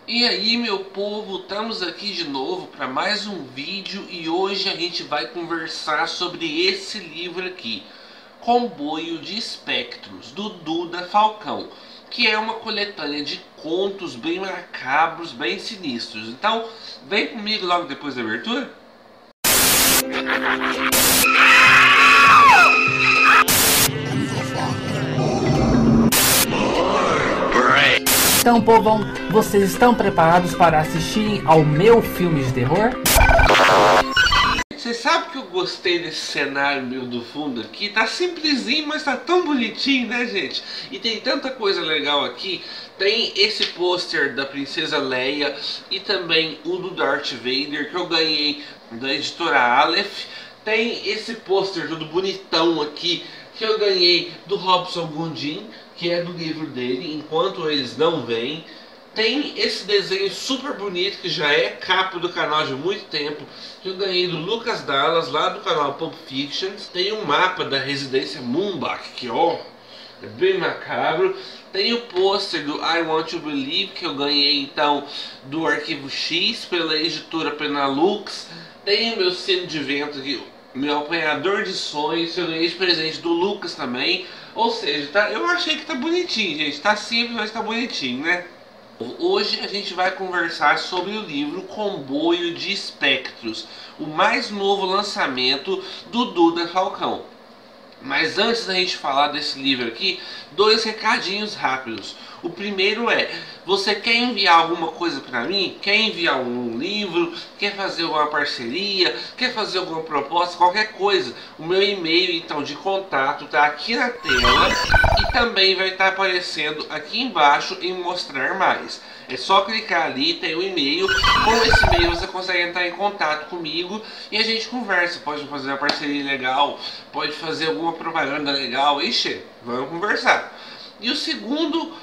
E aí, meu povo, estamos aqui de novo para mais um vídeo e hoje a gente vai conversar sobre esse livro aqui, Comboio de Espectros, do Duda Falcão, que é uma coletânea de contos bem macabros, bem sinistros. Então, vem comigo logo depois da abertura. Então, povão, vocês estão preparados para assistirem ao meu filme de terror? Você sabe que eu gostei desse cenário meu do fundo aqui? Tá simplesinho, mas tá tão bonitinho, né, gente? E tem tanta coisa legal aqui. Tem esse pôster da Princesa Leia e também o do Darth Vader que eu ganhei da editora Aleph. Tem esse pôster todo bonitão aqui que eu ganhei do Robson Gondim, que é do livro dele, Enquanto Eles Não Vêm. Tem esse desenho super bonito que já é capa do canal de muito tempo, que eu ganhei do Lucas Dallas, lá do canal Pulp Fiction. Tem um mapa da residência Moonbach, que ó, é bem macabro. Tem o pôster do I Want to Believe, que eu ganhei então do Arquivo X pela editora Penalux. Tem o meu sino de vento aqui, meu apanhador de sonhos, que eu ganhei de presente do Lucas também. Ou seja, tá, eu achei que tá bonitinho, gente. Tá simples, mas tá bonitinho, né? Hoje a gente vai conversar sobre o livro Comboio de Espectros, o mais novo lançamento do Duda Falcão. Mas antes da gente falar desse livro aqui, dois recadinhos rápidos. O primeiro é, você quer enviar alguma coisa para mim? Quer enviar um livro? Quer fazer alguma parceria? Quer fazer alguma proposta? Qualquer coisa. O meu e-mail então de contato está aqui na tela e também vai estar aparecendo aqui embaixo em mostrar mais. É só clicar ali, tem o e-mail. Com esse e-mail você consegue entrar em contato comigo e a gente conversa. Pode fazer uma parceria legal, pode fazer alguma propaganda legal. Ixi, vamos conversar. E o segundo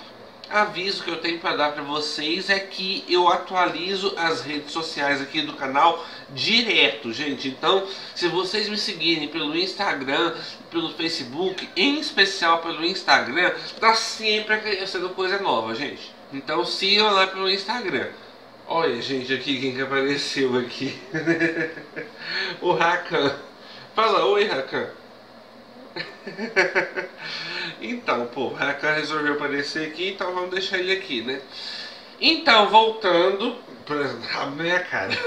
aviso que eu tenho para dar para vocês é que eu atualizo as redes sociais aqui do canal direto, gente. Então, se vocês me seguirem pelo Instagram, pelo Facebook, em especial pelo Instagram, tá sempre acontecendo coisa nova, gente. Então sigam lá pelo Instagram. Olha, gente, aqui quem que apareceu aqui. O Rakan. Fala, oi, Rakan. Então, pô, o Rakan resolveu aparecer aqui, então vamos deixar ele aqui, né? Então, voltando pra minha cara.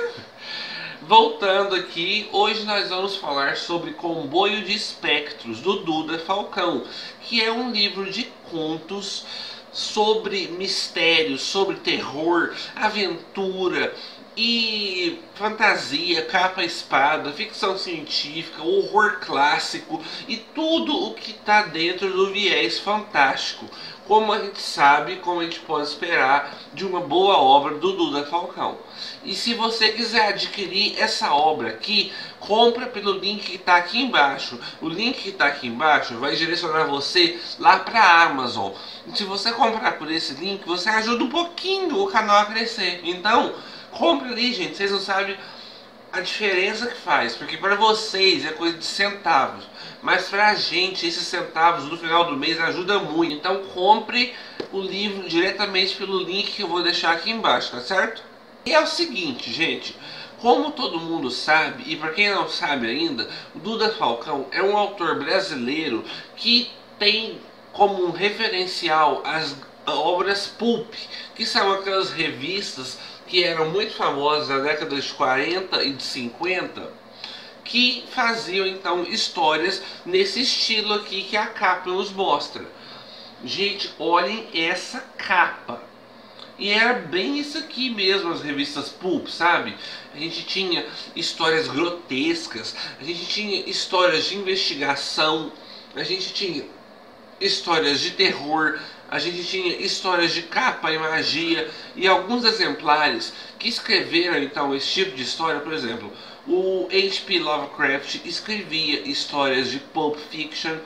Voltando aqui, hoje nós vamos falar sobre Comboio de Espectros, do Duda Falcão, que é um livro de contos sobre mistério, sobre terror, aventura e fantasia, capa espada, ficção científica, horror clássico e tudo o que está dentro do viés fantástico, como a gente sabe, como a gente pode esperar de uma boa obra do Duda Falcão. E se você quiser adquirir essa obra aqui, compra pelo link que está aqui embaixo. O link que está aqui embaixo vai direcionar você lá para a Amazon. E se você comprar por esse link, você ajuda um pouquinho o canal a crescer. Então, compre ali, gente. Vocês não sabem a diferença que faz, porque para vocês é coisa de centavos, mas para a gente esses centavos no final do mês ajuda muito. Então compre o livro diretamente pelo link que eu vou deixar aqui embaixo, tá certo? E é o seguinte, gente, como todo mundo sabe, e para quem não sabe ainda, o Duda Falcão é um autor brasileiro que tem como um referencial as obras pulp, que são aquelas revistas que eram muito famosas na década de 40 e de 50, que faziam então histórias nesse estilo aqui que a capa nos mostra. Gente, olhem essa capa. E era bem isso aqui mesmo, as revistas pulp, sabe? A gente tinha histórias grotescas, a gente tinha histórias de investigação, a gente tinha histórias de terror, a gente tinha histórias de capa e magia e alguns exemplares que escreveram então esse tipo de história. Por exemplo, o H.P. Lovecraft escrevia histórias de Pulp Fiction.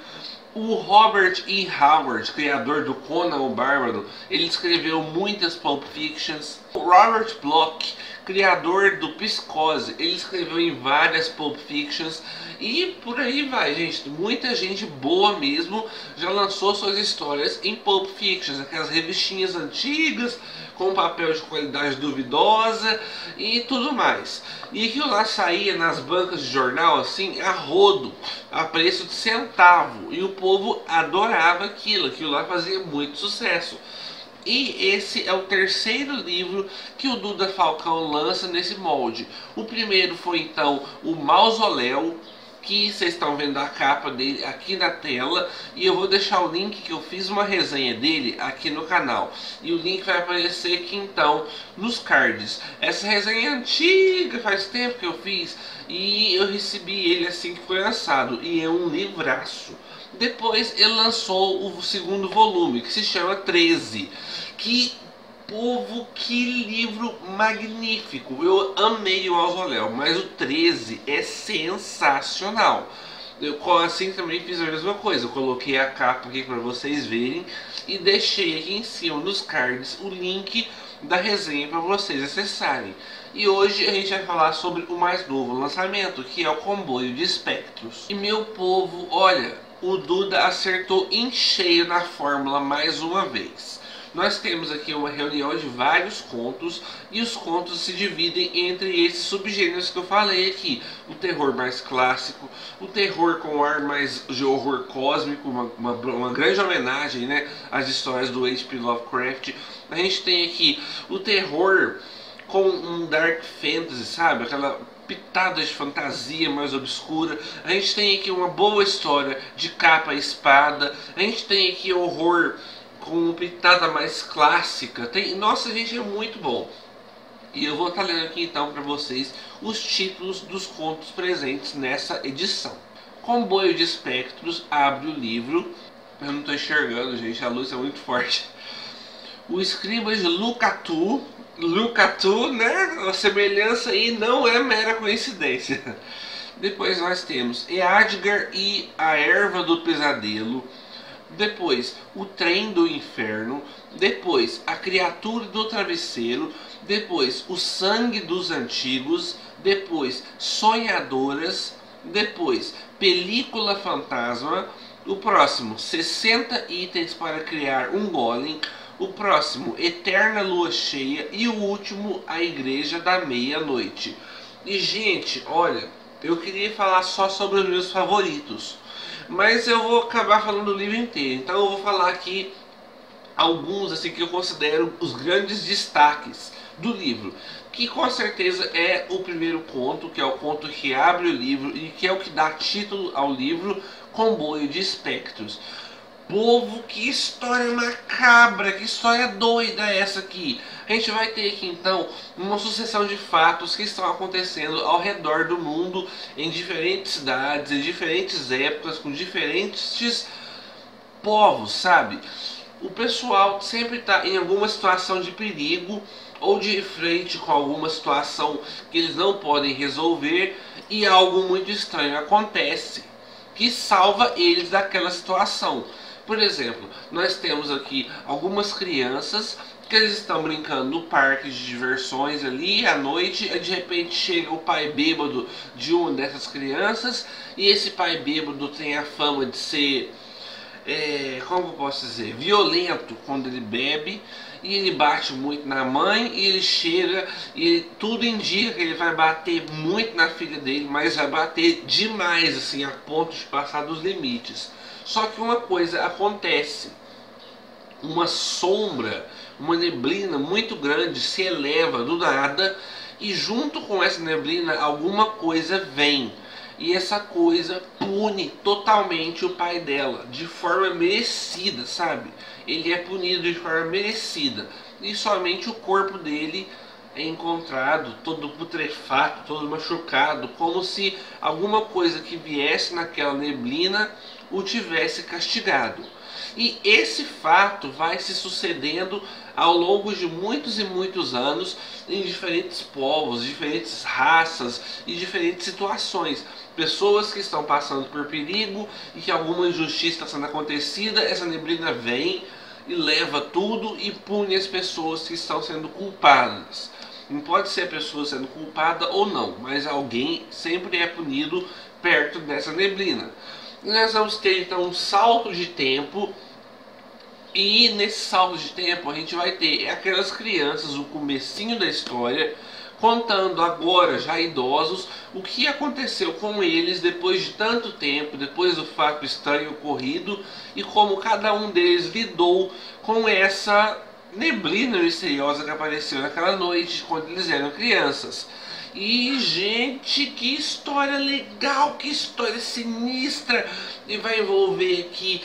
O Robert E. Howard, criador do Conan o Bárbaro, ele escreveu muitas Pulp Fictions. O Robert Bloch, criador do Psicose. Ele escreveu em várias Pulp Fictions e por aí vai, gente. Muita gente boa mesmo já lançou suas histórias em Pulp Fictions, aquelas revistinhas antigas com papel de qualidade duvidosa e tudo mais. E aquilo lá saía nas bancas de jornal assim, a rodo, a preço de centavo. E o povo adorava aquilo lá fazia muito sucesso. E esse é o terceiro livro que o Duda Falcão lança nesse molde. O primeiro foi então o Mausoléu, que vocês estão vendo a capa dele aqui na tela, e eu vou deixar o link que eu fiz uma resenha dele aqui no canal, e o link vai aparecer aqui então nos cards. Essa resenha é antiga, faz tempo que eu fiz, e eu recebi ele assim que foi lançado, e é um livraço. Depois ele lançou o segundo volume, que se chama 13, que povo, que livro magnífico. Eu amei o Mausoléu, mas o 13 é sensacional. Eu assim também fiz a mesma coisa. Eu coloquei a capa aqui para vocês verem e deixei aqui em cima nos cards o link da resenha para vocês acessarem. E hoje a gente vai falar sobre o mais novo lançamento, que é o Comboio de Espectros. E meu povo, olha, o Duda acertou em cheio na fórmula mais uma vez. Nós temos aqui uma reunião de vários contos, e os contos se dividem entre esses subgêneros que eu falei aqui. O terror mais clássico, o terror com ar mais de horror cósmico, uma grande homenagem, né, às histórias do H.P. Lovecraft. A gente tem aqui o terror com um dark fantasy, sabe? Aquela pitada de fantasia mais obscura. A gente tem aqui uma boa história de capa e espada. A gente tem aqui horror com uma pitada mais clássica. Nossa, gente, é muito bom. E eu vou estar lendo aqui então para vocês os títulos dos contos presentes nessa edição. Comboio de Espectros abre o livro. Eu não estou enxergando, gente, a luz é muito forte. O Escriba de Lucatu, né? A semelhança aí não é mera coincidência. Depois nós temos Eadgar e a Erva do Pesadelo. Depois, O Trem do Inferno. Depois, A Criatura do Travesseiro. Depois, O Sangue dos Antigos. Depois, Sonhadoras. Depois, Película Fantasma. O próximo, 60 itens para criar um golem. O próximo, Eterna Lua Cheia. E o último, A Igreja da Meia-Noite. E, gente, olha, eu queria falar só sobre os meus favoritos, mas eu vou acabar falando do livro inteiro. Então eu vou falar aqui alguns assim que eu considero os grandes destaques do livro, que com certeza é o primeiro conto, que é o conto que abre o livro e que é o que dá título ao livro, Comboio de Espectros. Povo, que história macabra, que história doida é essa aqui. A gente vai ter aqui então uma sucessão de fatos que estão acontecendo ao redor do mundo, em diferentes cidades, em diferentes épocas, com diferentes povos, sabe? O pessoal sempre está em alguma situação de perigo ou de frente com alguma situação que eles não podem resolver, e algo muito estranho acontece que salva eles daquela situação. Por exemplo, nós temos aqui algumas crianças que eles estão brincando no parque de diversões ali à noite, e de repente chega o pai bêbado de uma dessas crianças, e esse pai bêbado tem a fama de ser, como eu posso dizer, violento quando ele bebe, e ele bate muito na mãe, e ele chega, e tudo indica que ele vai bater muito na filha dele, mas vai bater demais, assim, a ponto de passar dos limites. Só que uma coisa acontece, uma sombra, uma neblina muito grande se eleva do nada, e junto com essa neblina alguma coisa vem, e essa coisa pune totalmente o pai dela, de forma merecida, sabe? Ele é punido de forma merecida, e somente o corpo dele é encontrado todo putrefato, todo machucado, como se alguma coisa que viesse naquela neblina o tivesse castigado. E esse fato vai se sucedendo ao longo de muitos e muitos anos em diferentes povos, diferentes raças e diferentes situações. Pessoas que estão passando por perigo e que alguma injustiça está sendo acontecida, essa neblina vem e leva tudo e pune as pessoas que estão sendo culpadas. Não pode ser a pessoa sendo culpada ou não, mas alguém sempre é punido perto dessa neblina. E nós vamos ter então um salto de tempo, e nesse salto de tempo a gente vai ter aquelas crianças, o comecinho da história, contando agora já idosos o que aconteceu com eles depois de tanto tempo, depois do fato estranho ocorrido, e como cada um deles lidou com essa neblina misteriosa que apareceu naquela noite quando eles eram crianças. E gente, que história legal, que história sinistra! E vai envolver aqui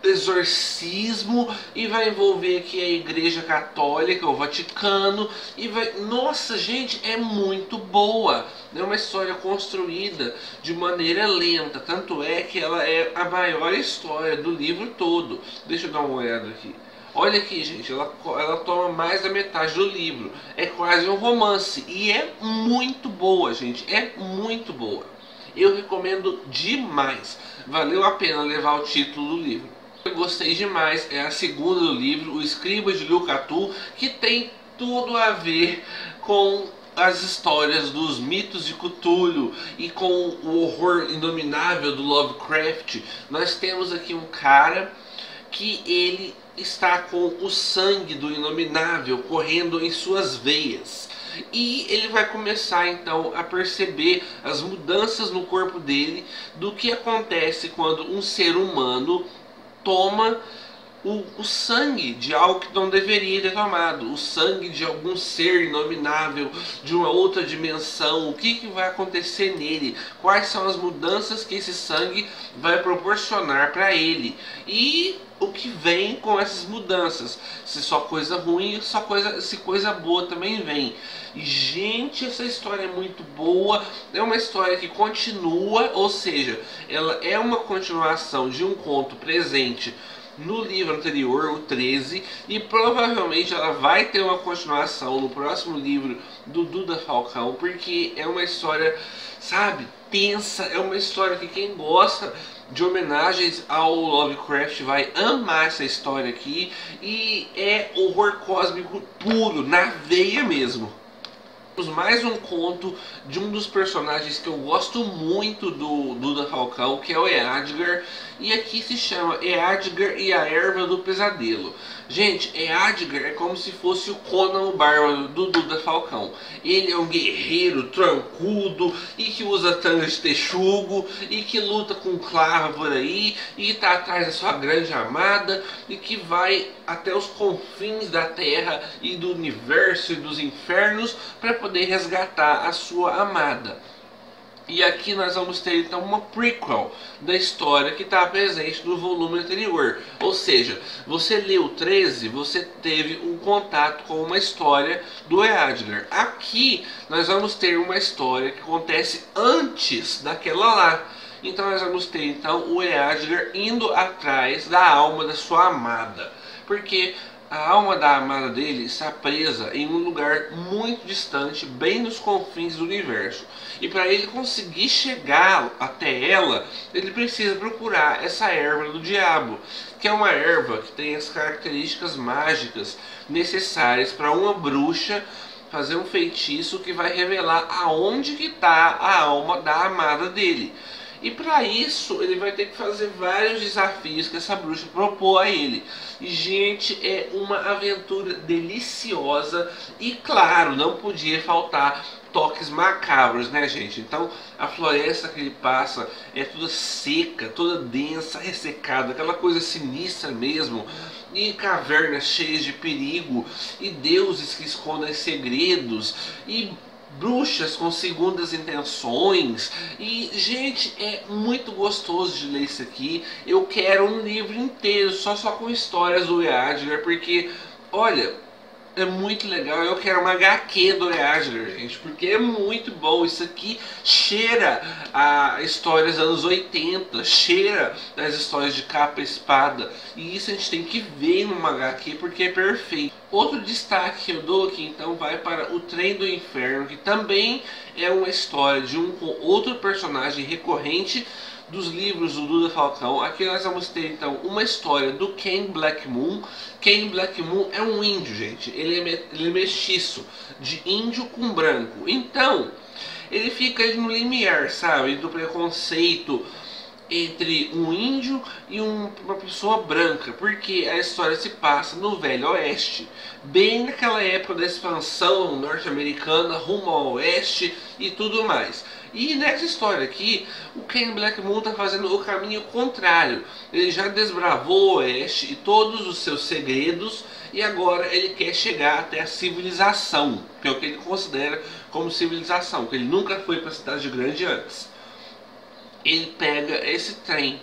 exorcismo, e vai envolver aqui a Igreja Católica, o Vaticano, e vai... Nossa, gente, é muito boa. É uma história construída de maneira lenta, tanto é que ela é a maior história do livro todo. Deixa eu dar uma olhada aqui. Olha aqui, gente, ela toma mais da metade do livro. É quase um romance. E é muito boa, gente. É muito boa. Eu recomendo demais. Valeu a pena levar o título do livro. Eu gostei demais. É a segunda do livro, O Escriba de Lhul-Catu, que tem tudo a ver com as histórias dos mitos de Cthulhu e com o horror inominável do Lovecraft. Nós temos aqui um cara que ele está com o sangue do Inominável correndo em suas veias. E ele vai começar então a perceber as mudanças no corpo dele, do que acontece quando um ser humano toma o sangue de algo que não deveria ter tomado, o sangue de algum ser inominável, de uma outra dimensão. O que vai acontecer nele? Quais são as mudanças que esse sangue vai proporcionar para ele? E o que vem com essas mudanças? Se só coisa ruim, se coisa boa também vem. E, gente, essa história é muito boa. É uma história que continua, ou seja, ela é uma continuação de um conto presente no livro anterior, o 13, e provavelmente ela vai ter uma continuação no próximo livro do Duda Falcão, porque é uma história, sabe, tensa. É uma história que quem gosta de homenagens ao Lovecraft vai amar essa história aqui, e é horror cósmico puro, na veia mesmo. Mais um conto de um dos personagens que eu gosto muito do Duda Falcão, que é o Eadgar, e aqui se chama Eadgar e a Erva do Pesadelo. Gente, Eadgar é como se fosse o Conan o Bárbaro do Duda Falcão. Ele é um guerreiro trancudo e que usa tanga de texugo e que luta com clava por aí e está atrás da sua grande amada e que vai até os confins da terra e do universo e dos infernos para poder resgatar a sua amada. E aqui nós vamos ter então uma prequel da história que está presente no volume anterior. Ou seja, você leu o 13, você teve um contato com uma história do Eadgar. Aqui nós vamos ter uma história que acontece antes daquela lá. Então nós vamos ter então o Eadgar indo atrás da alma da sua amada. Porque a alma da amada dele está presa em um lugar muito distante, bem nos confins do universo. E para ele conseguir chegar até ela, ele precisa procurar essa erva do diabo, que é uma erva que tem as características mágicas necessárias para uma bruxa fazer um feitiço que vai revelar aonde que está a alma da amada dele. E para isso ele vai ter que fazer vários desafios que essa bruxa propôs a ele. E, gente, é uma aventura deliciosa. E claro, não podia faltar toques macabros, né, gente? Então a floresta que ele passa é toda seca, toda densa, ressecada, aquela coisa sinistra mesmo. E cavernas cheias de perigo, e deuses que escondem segredos, e bruxas com segundas intenções. E, gente, é muito gostoso de ler isso aqui. Eu quero um livro inteiro só com histórias do Eadgar, porque, olha, é muito legal. Eu quero uma HQ do Eadgar, gente, porque é muito bom. Isso aqui cheira a histórias dos anos 80, cheira as histórias de capa e espada, e isso a gente tem que ver numa HQ porque é perfeito. Outro destaque que eu dou aqui então vai para O Trem do Inferno, que também é uma história de outro personagem recorrente dos livros do Duda Falcão. Aqui nós vamos ter então uma história do Ken Black Moon. Ken Black Moon é um índio, gente. Ele é mestiço, de índio com branco. Então, ele fica no limiar, sabe, do preconceito entre um índio e uma pessoa branca, porque a história se passa no Velho Oeste, bem naquela época da expansão norte-americana rumo ao oeste e tudo mais. E nessa história aqui, o Ken Black Moon está fazendo o caminho contrário. Ele já desbravou o oeste e todos os seus segredos, e agora ele quer chegar até a civilização, que é o que ele considera como civilização, que ele nunca foi para a cidade grande antes. Ele pega esse trem.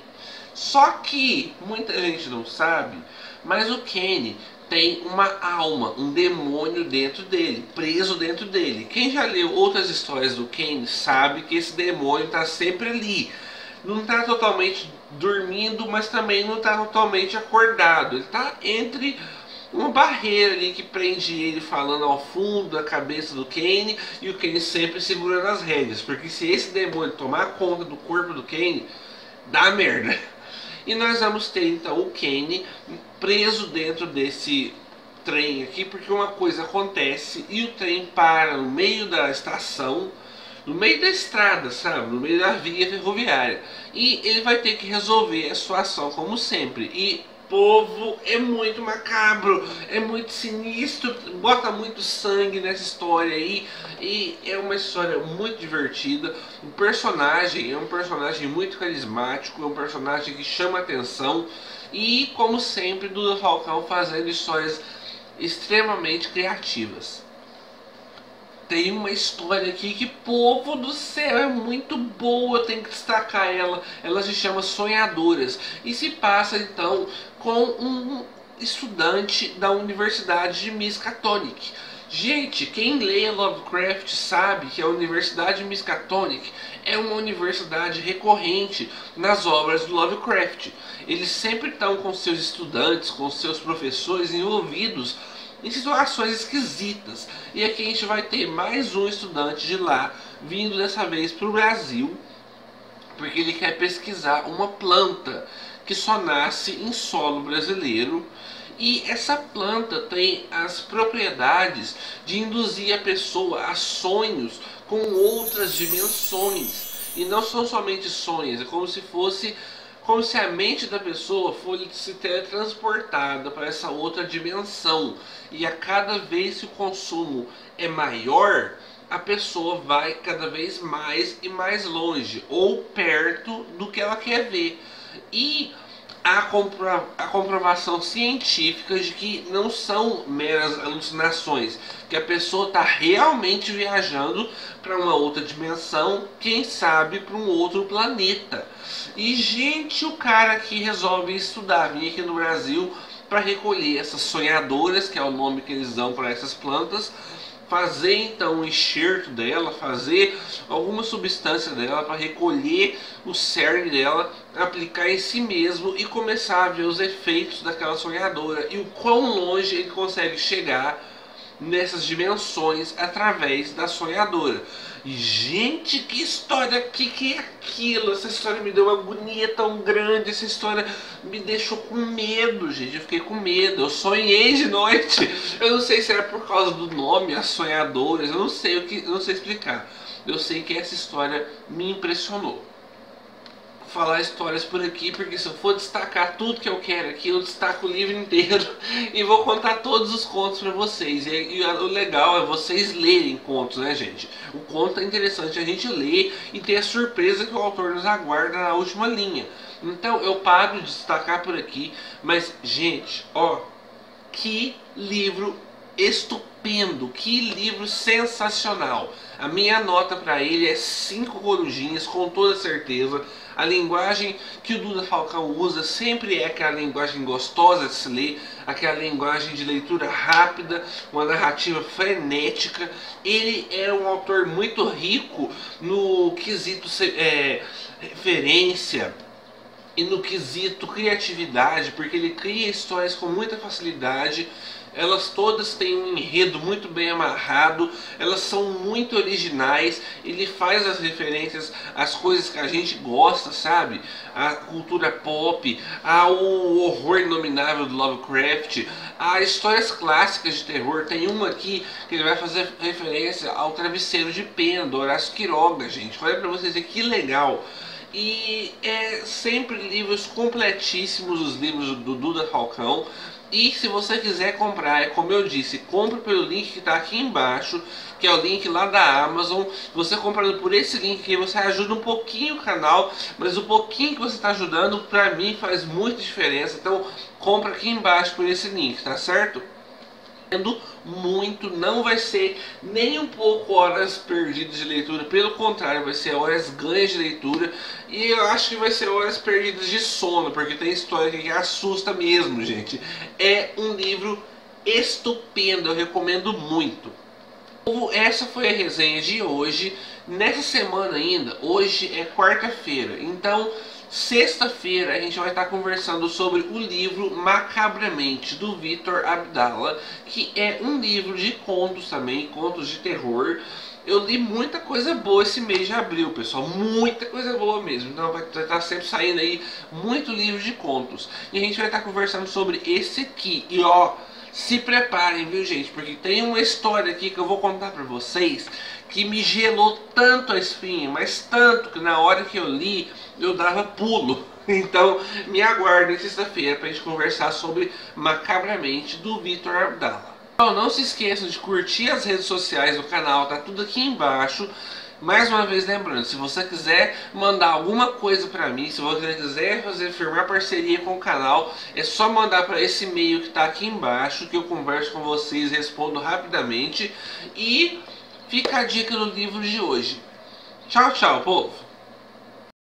Só que muita gente não sabe, mas o Kenny tem uma alma, um demônio dentro dele, preso dentro dele. Quem já leu outras histórias do Kenny sabe que esse demônio está sempre ali. Não está totalmente dormindo, mas também não está totalmente acordado. Ele está entre uma barreira ali que prende ele falando ao fundo da cabeça do Kenny, e o Kenny sempre segurando as rédeas, porque se esse demônio tomar conta do corpo do Kenny, dá merda. E nós vamos ter então o Kenny preso dentro desse trem aqui, porque uma coisa acontece e o trem para no meio da estação, no meio da estrada, sabe, no meio da via ferroviária, e ele vai ter que resolver a situação como sempre. E povo, é muito macabro, é muito sinistro, bota muito sangue nessa história aí, e é uma história muito divertida. O personagem é um personagem muito carismático, é um personagem que chama atenção, e como sempre, Duda Falcão fazendo histórias extremamente criativas. Tem uma história aqui que, povo do céu, é muito boa, eu tenho que destacar ela. Ela se chama Sonhadoras e se passa então com um estudante da Universidade de Miskatonic. Gente, quem lê Lovecraft sabe que a Universidade de Miskatonic é uma universidade recorrente nas obras do Lovecraft. Eles sempre estão com seus estudantes, com seus professores envolvidos em situações esquisitas. E aqui a gente vai ter mais um estudante de lá, vindo dessa vez para o Brasil, porque ele quer pesquisar uma planta que só nasce em solo brasileiro. E essa planta tem as propriedades de induzir a pessoa a sonhos com outras dimensões. E não são somente sonhos, é como se a mente da pessoa fosse teletransportada para essa outra dimensão. E a cada vez que o consumo é maior, a pessoa vai cada vez mais e mais longe, ou perto do que ela quer ver. E a comprovação científica de que não são meras alucinações, que a pessoa está realmente viajando para uma outra dimensão, quem sabe para um outro planeta. E gente, o cara aqui resolve estudar, vir aqui no Brasil para recolher essas sonhadoras, que é o nome que eles dão para essas plantas, fazer então um enxerto dela, fazer alguma substância dela para recolher o cerne dela, aplicar em si mesmo e começar a ver os efeitos daquela sonhadora e o quão longe ele consegue chegar nessas dimensões através da sonhadora. E gente, que história, que é aquilo? Essa história me deu uma agonia tão grande, essa história me deixou com medo, gente. Eu fiquei com medo, eu sonhei de noite. Eu não sei se era por causa do nome, As Sonhadoras, eu não sei explicar. Eu sei que essa história me impressionou. Vou falar histórias por aqui, porque se eu for destacar tudo que eu quero aqui, eu destaco o livro inteiro e vou contar todos os contos para vocês. E o legal é vocês lerem contos, né, gente? O conto é interessante a gente ler e ter a surpresa que o autor nos aguarda na última linha. Então eu paro de destacar por aqui, mas gente, ó, que livro estupendo, que livro sensacional. A minha nota para ele é 5 corujinhas, com toda certeza. A linguagem que o Duda Falcão usa sempre é aquela linguagem gostosa de se ler, aquela linguagem de leitura rápida, uma narrativa frenética. Ele é um autor muito rico no quesito referência e no quesito criatividade, porque ele cria histórias com muita facilidade Elas todas têm um enredo muito bem amarrado, elas são muito originais. Ele faz as referências às coisas que a gente gosta, sabe? A cultura pop, ao horror inominável do Lovecraft, a histórias clássicas de terror. Tem uma aqui que ele vai fazer referência ao Travesseiro de Pena, do Horácio Quiroga, gente. Olha pra vocês ver que legal. E é sempre livros completíssimos, os livros do Duda Falcão. E se você quiser comprar, é como eu disse, compre pelo link que está aqui embaixo, que é o link lá da Amazon. Você comprando por esse link aqui, você ajuda um pouquinho o canal, mas o pouquinho que você está ajudando, pra mim, faz muita diferença. Então, compra aqui embaixo por esse link, tá certo? Muito, não vai ser nem um pouco horas perdidas de leitura, pelo contrário, vai ser horas ganhas de leitura. E eu acho que vai ser horas perdidas de sono, porque tem história que assusta mesmo, gente. É um livro estupendo, eu recomendo muito. Essa foi a resenha de hoje. Nessa semana ainda, hoje é quarta-feira, então sexta-feira a gente vai estar conversando sobre o livro Macabramente, do Vitor Abdala, que é um livro de contos também, contos de terror. Eu li muita coisa boa esse mês de abril, pessoal, muita coisa boa mesmo. Então vai estar sempre saindo aí muito livro de contos. E a gente vai estar conversando sobre esse aqui. E ó, se preparem, viu, gente? Porque tem uma história aqui que eu vou contar pra vocês que me gelou tanto a espinha, mas tanto que na hora que eu li, eu dava pulo. Então me aguardem sexta-feira pra gente conversar sobre Macabramente, do Vitor Abdala. Então não se esqueçam de curtir as redes sociais do canal, tá tudo aqui embaixo. Mais uma vez lembrando, se você quiser mandar alguma coisa pra mim, se você quiser firmar parceria com o canal, é só mandar para esse e-mail que tá aqui embaixo, que eu converso com vocês, respondo rapidamente. E fica a dica do livro de hoje. Tchau, tchau, povo!